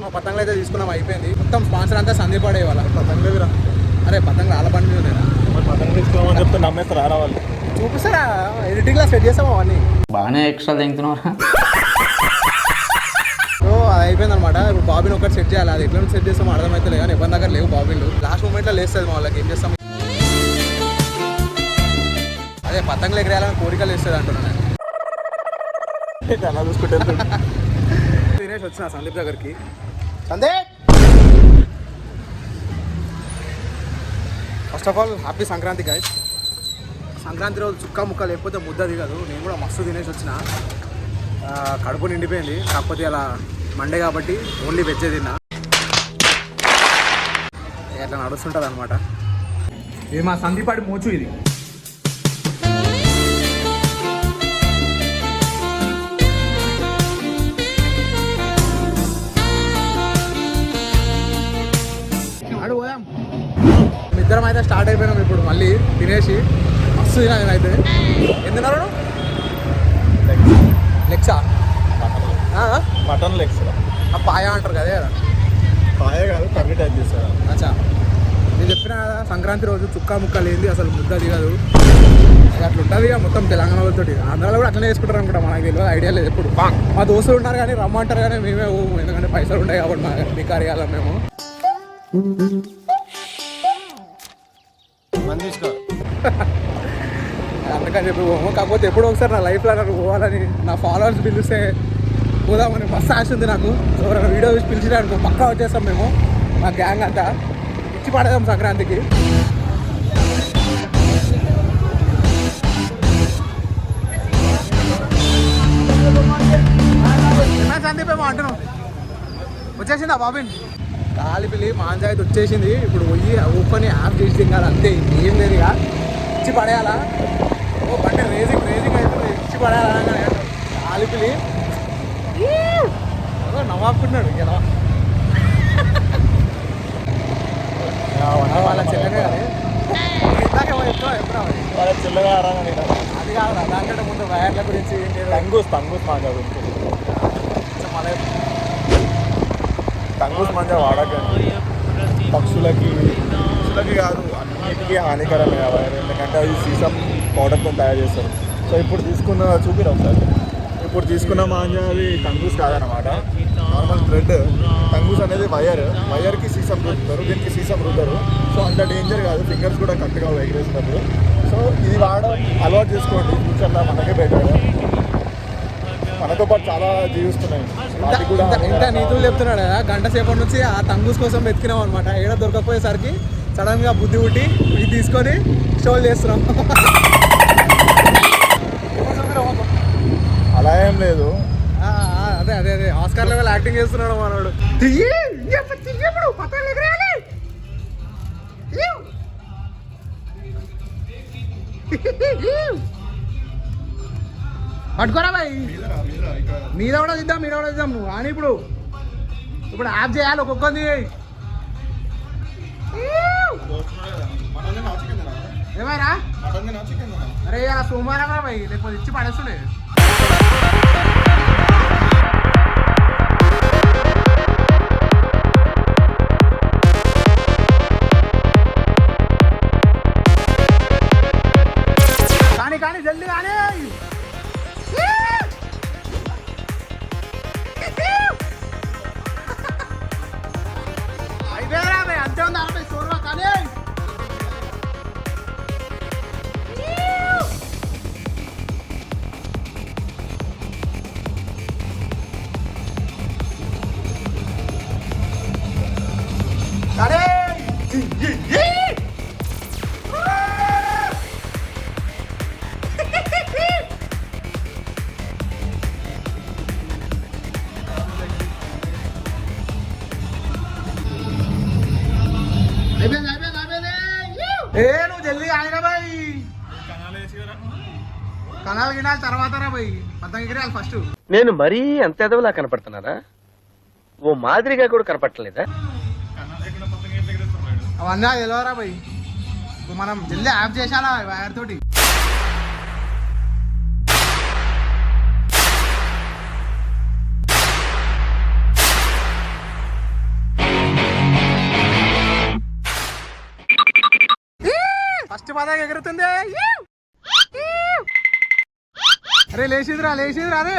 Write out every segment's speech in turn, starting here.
మా పతంగులు అయితే తీసుకున్నాం, అయిపోయింది. మొత్తం స్పాన్సర్ అంతా సందీప్ పడే వాళ్ళ పతంగులు. అరే పతంగులు ఆల బండి ఉన్నాయిరా, పతంగులు తీసుకోమని చెప్తే నమ్మేస్తారు. రావాలి చూపిస్తారా, ఎడిటింగ్ లా సెట్ చేస్తాం అవన్నీ. బాగానే ఎక్స్ట్రా తింటున్నారా? సో అది అయిపోయింది అనమాట. ఇప్పుడు బాబీని ఒకటి సెట్ చేయాలి. అది ఎట్లా సెట్ చేస్తాం అర్థమైతే లేదు, కానీ ఇబ్బంది దగ్గర లేవు బాబీలు. లాస్ట్ మూమెంట్లో లేస్తుంది మా వాళ్ళకి, ఏం చేస్తాం. అదే పతంగులు ఎగరేయాలని కోరికలు వేస్తుంది అంటున్నాను నేను. అలా చూసుకుంటే తినేసి వచ్చిన సందీప్ దగ్గరికి. Sandeep, first of all happy Sankranti guys. Sankranti రోజు చుక్క ముక్క లేకపోతే ముద్ద దిగదు. నేను కూడా మస్తు తినేసి వచ్చిన, కడుపు నిండిపోయింది. కాకపోతే అలా మండే కాబట్టి ఓన్లీ వెజ్జే తిన్నా. అట్లా నడుస్తుంటుంది అనమాట. ఇది మా సందీపాటి మోచు. ఇది ఇద్దరం అయితే స్టార్ట్ అయిపోయినాం ఇప్పుడు. మళ్ళీ తినేసి మస్తు తినా. నేనైతే ఎందున్నారు లెగ్సా, మటన్ లెగ్స్, పాయ అంటారు కదా. పాయ కాదు, కర్రీ టైప్ చేస్తారు. అచ్చా, నేను చెప్పిన కదా సంక్రాంతి రోజు చుక్క ముక్క లేనిది అసలు ముద్ద దిగదు. అట్లా ఉంటుంది ఇక మొత్తం తెలంగాణ వాళ్ళతో. ఆంధ్రాలో కూడా అట్లనే వేసుకుంటారు అనుకుంటా, మనకు తెలియదు, ఐడియా లేదు. ఎప్పుడు మా దోస్తులు ఉన్నారు కానీ రమ్మంటారు, కానీ మేమే ఎందుకంటే పైసలు ఉంటాయి కాబట్టి మా బికారి వాళ్ళం మేము. అందుకని చెప్పి పోము. కాకపోతే ఎప్పుడో ఒకసారి నా లైఫ్లో నాకు పోవాలని, నా ఫాలోవర్స్ పిలిస్తే పోదామని మస్తు ఆశ ఉంది నాకు. ఎవరైనా వీడియో చూసి పిలిచినానుకో పక్కా వచ్చేస్తాం మేము, మా గ్యాంగ్ అంతా ఇచ్చి పడేదాం సంక్రాంతికి. సందీప్ ఏమో అంటున్నాం, వచ్చేసిందా బాబిన్? కాలిపిల్లి మాంజాయితీ వచ్చేసింది. ఇప్పుడు పోయి ఓపెన్ యాప్ చేసి తింగాలి అంతే, ఏం లేదు. ఇక ఇచ్చి పడేయాలా. ఓ బండి రేసింగ్ అవుతుంది, ఇచ్చి పడేయాలా. కాలిపిల్లి నవ్వాపుకున్నాడు. ఇక వాళ్ళ చెల్లెనే కదా, ఇందాకేమో చెప్తున్నా వాళ్ళ చెల్లెగా అది కాదు. దానికంటే ముందు వైర్ల గురించి తంగూస్ మాంజా గురించి. తంగూస్ మాంజా వాడకండి, పక్షులకి కాదు అన్నిటికీ హానికరమే ఆ వైర్. ఎందుకంటే అది సీసం పౌడర్తో తయారు చేస్తారు. సో ఇప్పుడు తీసుకున్న చూపిరా ఒకసారి. ఇప్పుడు తీసుకున్న మాంజా అది తంగూస్ కాదనమాట, నార్మల్ థ్రెడ్. తంగూస్ అనేది వైర్కి సీసం రుద్దుతారు, దీనికి సీసం రుద్దరు. సో అంత డేంజర్ కాదు, ఫింగర్స్ కూడా కరెక్ట్గా ఎగిరేసినప్పుడు. సో ఇది అలవాటు చేసుకోండి, ఫ్యూచర్లో మనకే బెటర్. మనతో పాటు చాలా జీవిస్తున్నాయి. ఇంత నీతులు చెప్తున్నాడు కదా, గంట సేపటి నుంచి ఆ తంగూస్ కోసం వెతికినాం అనమాట. ఏడ దొరకపోయేసరికి సడన్గా బుద్ధి పుట్టి ఇది తీసుకొని షోల్ చేస్తున్నాం. అలా ఏం లేదు, అదే అదే అదే ఆస్కార్ లెవెల్ యాక్టింగ్ చేస్తున్నాడు మనోడు. పట్టుకోరా బాయ్, మీద కూడా తిద్దాం, మీద కూడా తిద్దాం. నువ్వు కానీ ఇప్పుడు యాప్ చేయాలి ఒక్కొక్కది. ఏమైనా అరే అలా సోమవారం రా బాయ్, లేకపోతే ఇచ్చి పడేస్తుండే. కానీ జల్దీ కానీ అయిపోయారా బాయ్, అంతే ఉంది. అరవై చూడవా కానీ ఏ నువ్వు జల్దీ ఆయన బాయ్ కనాలు గినాలు తర్వాత రా బాయ్ పతంగ ఎగిరేయాలి ఫస్ట్. నేను మరీ అంత ఎదవలా కనపడుతున్నారా? ఓ మాదిరిగా కూడా కనపడలేదా? అవన్నీ తెలియరా బాయ్. ఇప్పుడు మనం జల్దీ యాప్ చేసాలా వైర్ తోటి. ఫస్ట్ పతంగ ఎగురుతుంది. అరే లేచిందిరా లేచిందిరా అరే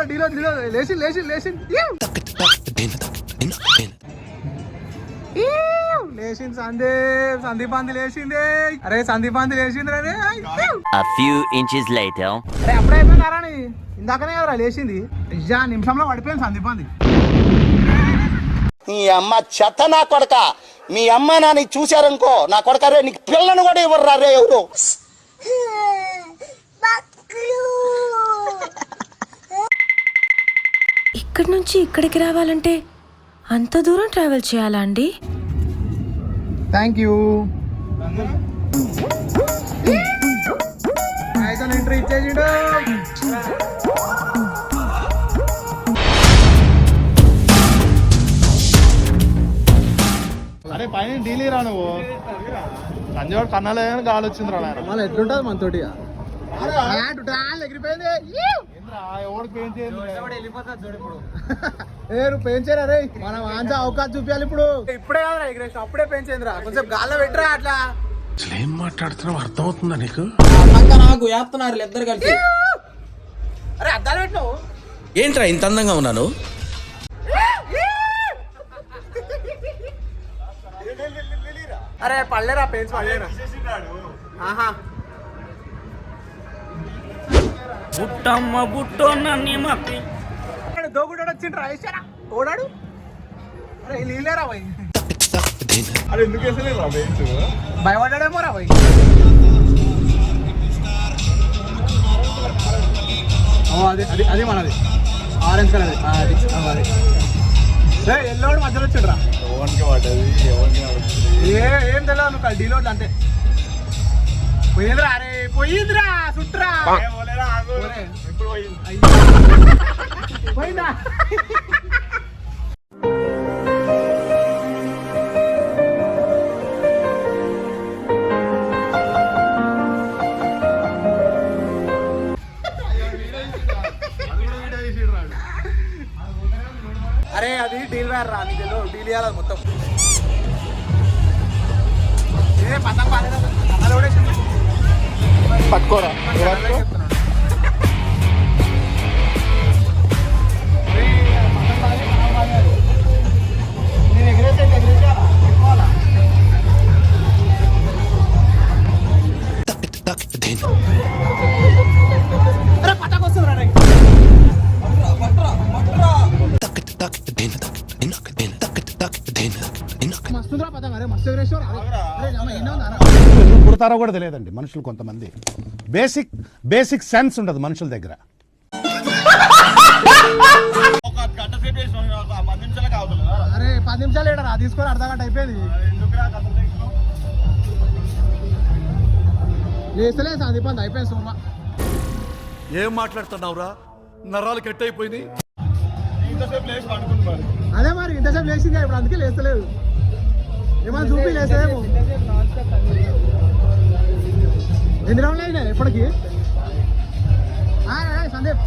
డీలో డీలో లేచి లేచి లేచి లేచింది సందీప్ అంది లేచింది. అరే సందీప్ అంది లేచింది అరే. A few inches later. అరే అప్పుడే అయిపోయినారా నీ ఇందాకనే కదరా లేచింది. నిమిషంలో పడిపోయింది సందీప్ అంది. నీ అమ్మ చెత్త నా కొడక, మీ అమ్మ నాని చూశారనుకో నా కొడక రే నీకు పిల్లను కూడా ఇవ్వరు రే ఎవరు. ఇక్కడి నుంచి ఇక్కడికి రావాలంటే అంత దూరం ట్రావెల్ చేయాలా అండి? Thank you. ఎంట్రీ ఇచ్చేసిండు. అరే పైన డీలీ రా నువ్వు సంజయ్ కన్నాలే గాలి వచ్చింది రా మళ్ళీ ఎట్లుంటుంది మనతోటి ఎగిరిపోయింది. ఏ నువ్వు పెంచారా రే మనం ఆంజా అవకాశం చూపించాలి ఇప్పుడు. ఇప్పుడే కాదురా ఎగిరేసిన అప్పుడే పెంచేందిరా. కొంచెం గాల్లో పెట్టరా అట్లా. అసలు ఏం మాట్లాడుతున్నావు అర్థమవుతుందా నీకు? నాకు యాప్తున్నారు ఇద్దరు కలిసి. అరే అద్దాలు పెట్టినావు ఏంట్రా ఇంత అందంగా ఉన్నాను? అరే పడలేరా పెంచి పడలేరా. ఆహా బుట్టమ్మ బుట్టో నన్ను మప్పి దోగుడాడు వచ్చిండ్రా వేసారా ఓడాడు. అరే నీళ్ళేరా పోయి అరే ఎందుకు వేసలేదు రా బెంచ్? భయపడ్డాడేమో రా పోయి. అది అది అది మనది ఆరెంజ్ కలర్ అది అది. రే ఎల్లోడు మధ్యలో వచ్చిండ్రా. ఎవరికి పడ్డది ఎవరికి ఏం తెలియదు నువ్వు డీలోడ్ అంటే పోయిందిరా. అరే పోయిందిరా చుట్రా ఎప్పుడు పోయింది? పోయిందా. అరే అది డీల్ వేర్ రా నీకు డీల్ ఇవ్వాలి మొత్తం. ఏ పతంగ బాగాలేదు అలా కూడా పట్టుకోరా నేను ఎగిరేసే ఎగిరేసాలా. అరే పటాకు వస్తుంది రా. మస్తుందిరా పతంగ. అరే మస్తు ఎగిరేసావు. అరే ఎన్నో ఎందుకు పుడతారో కూడా తెలియదండి మనుషులు కొంతమంది. బేసిక్ సెన్స్ ఉండదు మనుషుల దగ్గర. ఒక గంట సేపు చేసిన 10 నిమిషాలకు అవుతుంది. అరే 10 నిమిషాలు ఏడరా తీసుకొని అర్ధ గంట అయిపోయింది. లేస్తలే సందీప్ అంది అయిపోయింది సోమా. ఏం మాట్లాడుతున్నావురా? నరాలు కట్ అయిపోయినాయి. ఇంతసేపు లేచి పడుకుంది మరి. అదే మరి ఇంతసేపు లేచింది ఇప్పుడు అందుకే లేస్తలేదు. ఏమన్నా చూపి లేస్తలేము. ఎన్ని రౌండ్లు అయినాయి ఎప్పటికి సందీప్?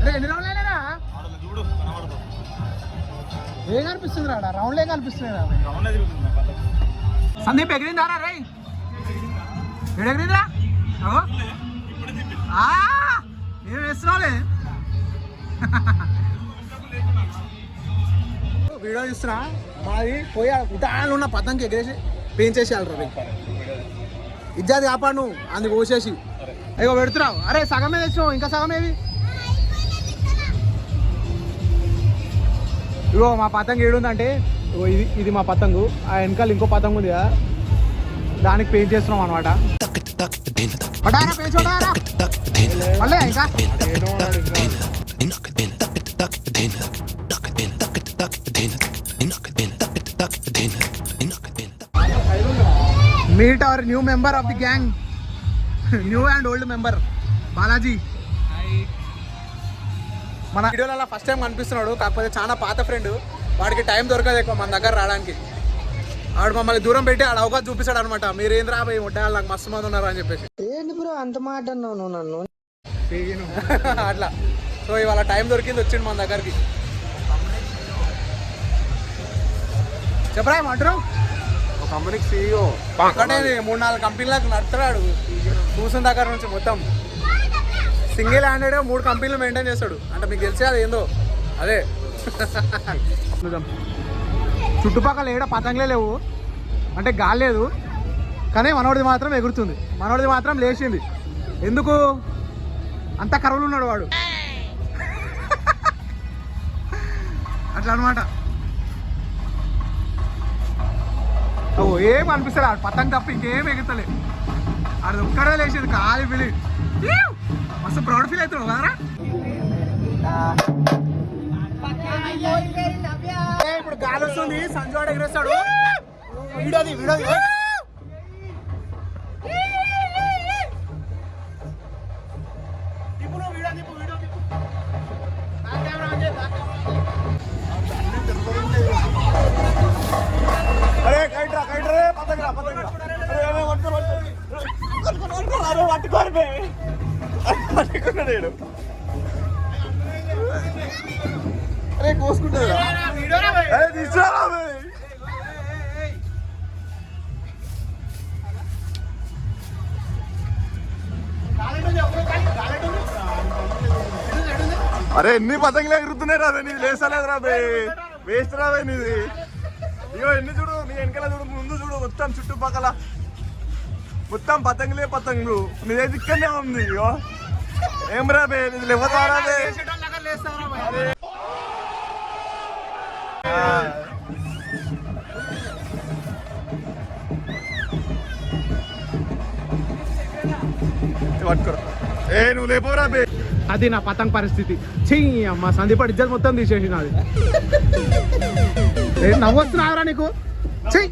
అరే ఎన్ని రౌండ్లు అయినా చూడు కనబడదు. ఏం కనిపిస్తుంది రా రౌండ్లు ఏం కనిపిస్తుంది. సందీప్ ఎగిరిందారా రే? ఎగిరిందిరా ఏం వేస్తున్నావులే. వీడియో చూస్తున్నా మాది పోయి ఉటాలు ఉన్న పతంకి ఎగిరేసి పెంచేసేయాలి రా. ఇజ్జాది కాపాడు నువ్వు అందుకు కోసేసి అయ్యో పెడుతున్నావు. అరే సగమే తెచ్చినావు ఇంకా సగం ఏవి? ఇగో మా పతంగ ఏడుందంటే ఇది మా పతంగు. ఆ వెనకాల ఇంకో పతంగు ఉంది కదా దానికి పెయింట్ చేస్తున్నాం అనమాట. మళ్ళీ ఇంకా meet our new member of the gang, new and old member Balaji. మన వీడియోలలో ఫస్ట్ టైం కనిపిస్తున్నాడు, కాకపోతే చాలా పాత ఫ్రెండ్. వాడికి టైం దొరకదు ఎక్కువ మన దగ్గర రావడానికి. ఆడు మమ్మల్ని దూరం పెట్టి ఆడ అవకాశం చూపిస్తాడు అనమాట. మీరేం రాబోయి ఉంటాయాలి, నాకు మస్తు మంది ఉన్నారు అని చెప్పేసి. అంత మాట అన్నావు నన్ను. అట్లా సో ఇవాళ టైం దొరికింది, వచ్చిండు మన దగ్గరికి. చెప్పరా ఏమంటారు? ఒక కంపెనీకి CEO ఒకటే 3-4 కంపెనీలకు నడుపుతాడు కూర్చున్న దగ్గర నుంచి. మొత్తం సింగిల్ హ్యాండెడ్ 3 కంపెనీలు మెయింటైన్ చేస్తాడు. అంటే మీకు తెలిసే అది ఏందో అదే. చుట్టుపక్కల ఏడ పతంగులే లేవు, అంటే గాలి లేదు, కానీ మనోడిది మాత్రం ఎగురుతుంది. మనోడిది మాత్రం లేచింది. ఎందుకు? అంత కరువులు ఉన్నాడు వాడు. అట్లా అనమాట. ఓ ఏం అనిపిస్తుంది, ఆడు పతంగ తప్ప ఇంకేం ఎగుతలే. ఆడు ఒక్కడే లేచేది ఖాళీ పిలి. మస్తు ప్రౌడ్ ఫీల్ అవుతాడు కదరా. ఇప్పుడు గాలి వస్తుంది, సంజు వాడు ఎగిరేస్తాడు. వీడియోది అరే కైట్రా పతంగిరా పట్టుకున్నాడు. అరే కోసుకుంటారా? అరే తీసుకోరా. అరే ఎన్ని పతంగులు ఎగురుతున్నాయి రాబే, నీది లేసలేదు రాబే, వేస్ట్ రాబే నీది. ఇగో ఎన్ని చూడు, నీ వెనకాల చూడు, ముందు చూడు, మొత్తం చుట్టుపక్కల మొత్తం పతంగులు. నీదైతే ఇక్కడనే ఉంది. ఇగో ఏం రాబే, నీది లేవతా రాబే. పట్టుకోరా. ఏ నువ్వు లేపోరా బే. అది నా పతంగ్ పరిస్థితి. చెయ్యి అమ్మ సందీపాడు ఇజ్జత్ మొత్తం తీసేసి నాది. నవ్వొస్తున్నారా నీకు? చెయ్యి.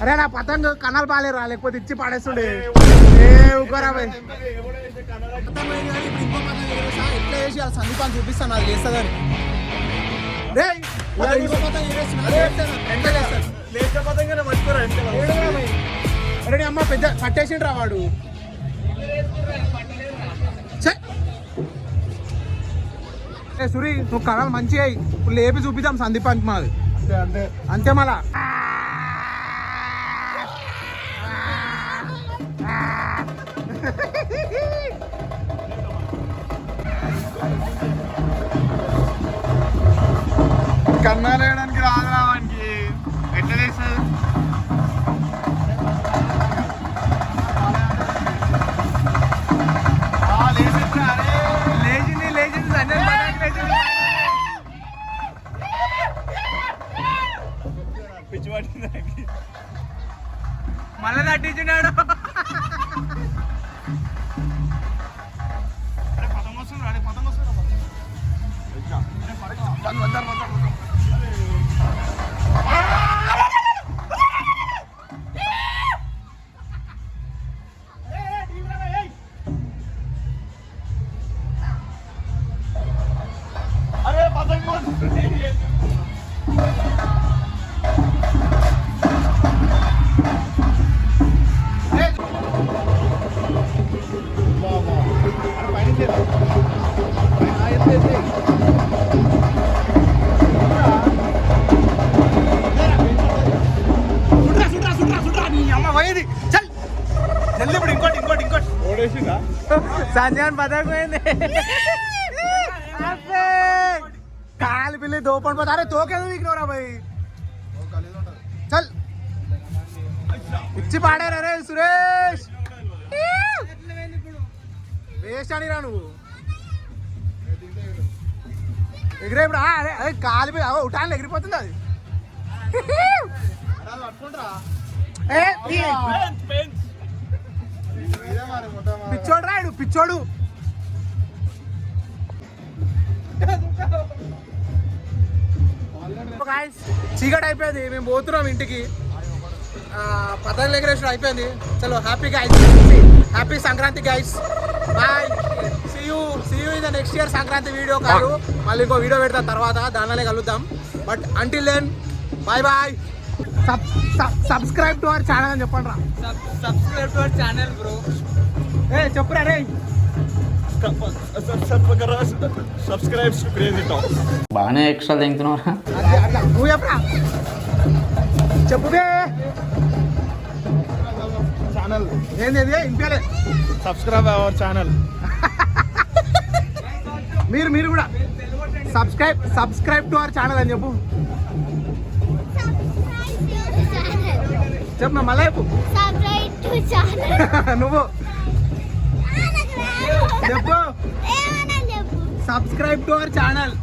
అరే నా పతంగ్ కన్నాలు బాలేరా, లేకపోతే ఇచ్చి పాడేస్తుండే. ఏ ఊకోరా బాయ్. ఎట్లా చేసి వాళ్ళ సందీపాన్ని చూపిస్తాను, అది లేస్తుందని. అరే అమ్మ పెద్ద పట్టేసిండ్రా వాడు. సురి నువ్వు కళలు మంచిగా అయ్యి ఇప్పుడు లేపి చూపిద్దాం సందీపానికి. మనది అంతే మళ్ళా. కన్నాలు వేయడానికి రాదు రావానికి ఎట్లా చేస్తుంది? పిచ్చి పట్టింది మళ్ళీ తట్టించున్నాడు. సంజయ్ బతకపోయింది. కాలి పిల్లి దోపడి పోతా. అరే తోకేదో వీక్నవరా భయ్. చల్ ఇచ్చి పాడారు. అరే సురేష్ వేస్ట్ అనిరా నువ్వు. ఎగిరే ఇప్పుడు అదే అదే కాలి పిల్లి ఉటాన్లు ఎగిరిపోతుంది అది. పిచ్చోడు రాడు పిచ్చోడు. చీకటి అయిపోయింది, మేము పోతున్నాం ఇంటికి. పతంగులు ఎగరేసిన అయిపోయింది. చలో హ్యాపీగా happy Sankranti guys. Bye. See you in the next year Sankranti video కాదు, మళ్ళీ ఇంకో వీడియో పెడతాం తర్వాత, దానిలోనే కలుద్దాం. But until then bye bye. Subscribe to our channel అని చెప్పండి రా. Subscribe to our channel bro. చెప్పురా రే. Subscribes to crazy talk. బాగానే ఎక్స్ట్రా తింటున్నారా? నువ్వు చెప్పరా, చెప్పు బే. ఛానల్ ఏంది ఇంపేలే. Subscribe our channel. మీరు కూడా సబ్స్క్రైబ్ టు అవర్ ఛానల్ అని చెప్పు. చెప్పు మళ్ళీ చెప్పు. నువ్వు చెప్పు. Subscribe to our channel.